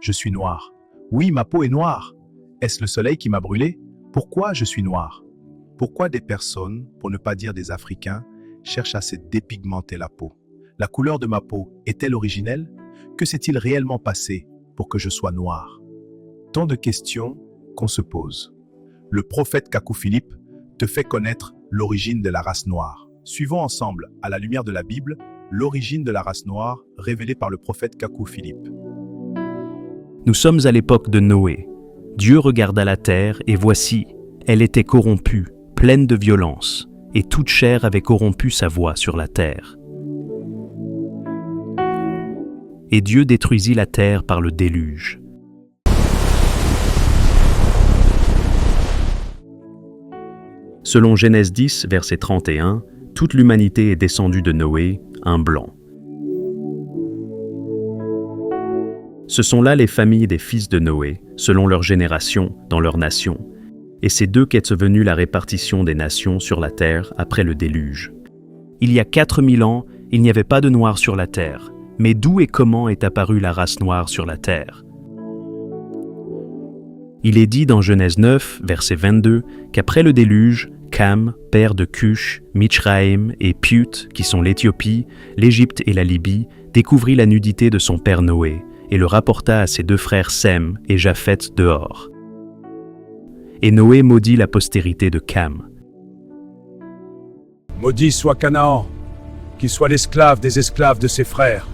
Je suis noir. Oui, ma peau est noire. Est-ce le soleil qui m'a brûlé? Pourquoi je suis noir? Pourquoi des personnes, pour ne pas dire des Africains, cherchent à se dépigmenter la peau? La couleur de ma peau est-elle originelle? Que s'est-il réellement passé pour que je sois noir? Tant de questions qu'on se pose. Le prophète Kakou Philippe te fait connaître l'origine de la race noire. Suivons ensemble, à la lumière de la Bible, l'origine de la race noire révélée par le prophète Kakou Philippe. Nous sommes à l'époque de Noé. Dieu regarda la terre et voici, elle était corrompue, pleine de violence, et toute chair avait corrompu sa voie sur la terre. Et Dieu détruisit la terre par le déluge. Selon Genèse 10, verset 31, toute l'humanité est descendue de Noé, un blanc. Ce sont là les familles des fils de Noé, selon leur génération, dans leur nation. Et c'est d'eux qu'est venue la répartition des nations sur la terre après le déluge. Il y a 4000 ans, il n'y avait pas de noir sur la terre. Mais d'où et comment est apparue la race noire sur la terre? Il est dit dans Genèse 9, verset 22, qu'après le déluge, Cam, père de Cush, Mitzraïm et Put, qui sont l'Éthiopie, l'Égypte et la Libye, découvrit la nudité de son père Noé et le rapporta à ses deux frères Sem et Japheth dehors. Et Noé maudit la postérité de Cam. Maudit soit Canaan, qu'il soit l'esclave des esclaves de ses frères.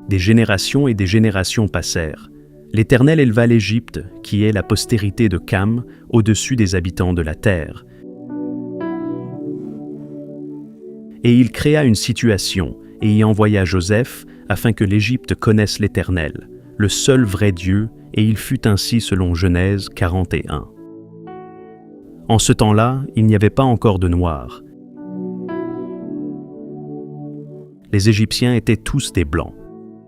Des générations et des générations passèrent. L'Éternel éleva l'Égypte, qui est la postérité de Cam, au-dessus des habitants de la terre. Et il créa une situation, et y envoya Joseph, afin que l'Égypte connaisse l'Éternel, le seul vrai Dieu, et il fut ainsi selon Genèse 41. En ce temps-là, il n'y avait pas encore de Noirs. Les Égyptiens étaient tous des Blancs.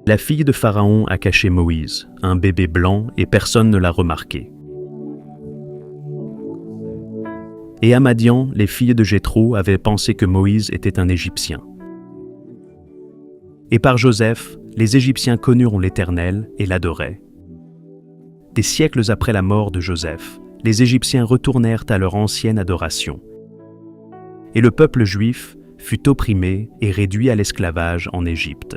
La fille de Pharaon a caché Moïse, un bébé blanc, et personne ne l'a remarqué. Et à Madian, les filles de Jéthro avaient pensé que Moïse était un Égyptien. Et par Joseph, les Égyptiens connurent l'Éternel et l'adoraient. Des siècles après la mort de Joseph, les Égyptiens retournèrent à leur ancienne adoration. Et le peuple juif fut opprimé et réduit à l'esclavage en Égypte.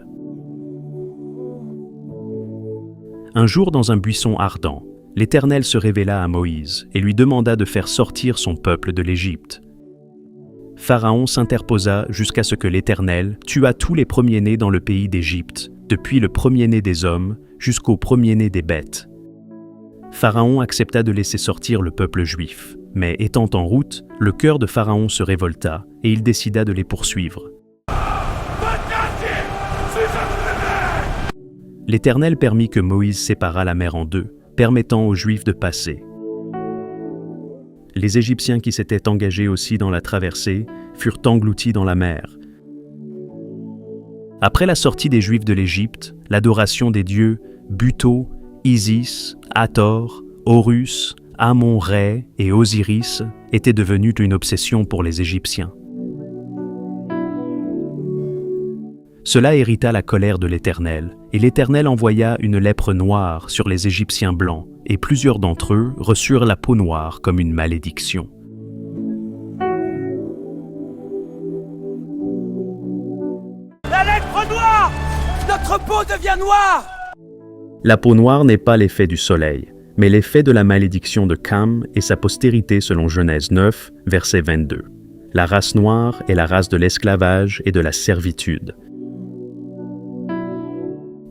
Un jour, dans un buisson ardent, l'Éternel se révéla à Moïse et lui demanda de faire sortir son peuple de l'Égypte. Pharaon s'interposa jusqu'à ce que l'Éternel tuât tous les premiers-nés dans le pays d'Égypte, depuis le premier-né des hommes jusqu'au premier-né des bêtes. Pharaon accepta de laisser sortir le peuple juif, mais étant en route, le cœur de Pharaon se révolta et il décida de les poursuivre. L'Éternel permit que Moïse séparât la mer en deux, permettant aux Juifs de passer. Les Égyptiens qui s'étaient engagés aussi dans la traversée furent engloutis dans la mer. Après la sortie des Juifs de l'Égypte, l'adoration des dieux Buto, Isis, Hathor, Horus, Amon-Ré et Osiris était devenue une obsession pour les Égyptiens. Cela hérita la colère de l'Éternel, et l'Éternel envoya une lèpre noire sur les Égyptiens blancs, et plusieurs d'entre eux reçurent la peau noire comme une malédiction. La lèpre noire! Notre peau devient noire! La peau noire n'est pas l'effet du soleil, mais l'effet de la malédiction de Cam et sa postérité selon Genèse 9, verset 22. La race noire est la race de l'esclavage et de la servitude.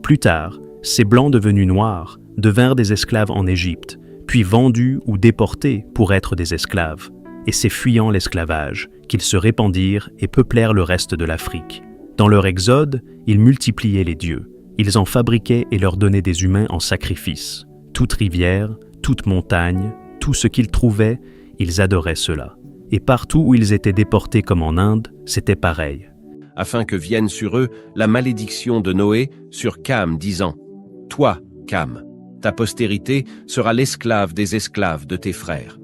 Plus tard, ces Blancs devenus noirs devinrent des esclaves en Égypte, puis vendus ou déportés pour être des esclaves. Et c'est fuyant l'esclavage qu'ils se répandirent et peuplèrent le reste de l'Afrique. Dans leur exode, ils multipliaient les dieux. Ils en fabriquaient et leur donnaient des humains en sacrifice. Toute rivière, toute montagne, tout ce qu'ils trouvaient, ils adoraient cela. Et partout où ils étaient déportés comme en Inde, c'était pareil. Afin que vienne sur eux la malédiction de Noé sur Cam, disant « Toi, Cam, ta postérité sera l'esclave des esclaves de tes frères. »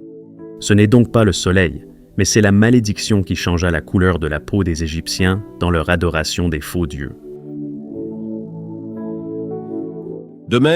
Ce n'est donc pas le soleil, mais c'est la malédiction qui changea la couleur de la peau des Égyptiens dans leur adoration des faux dieux. De même,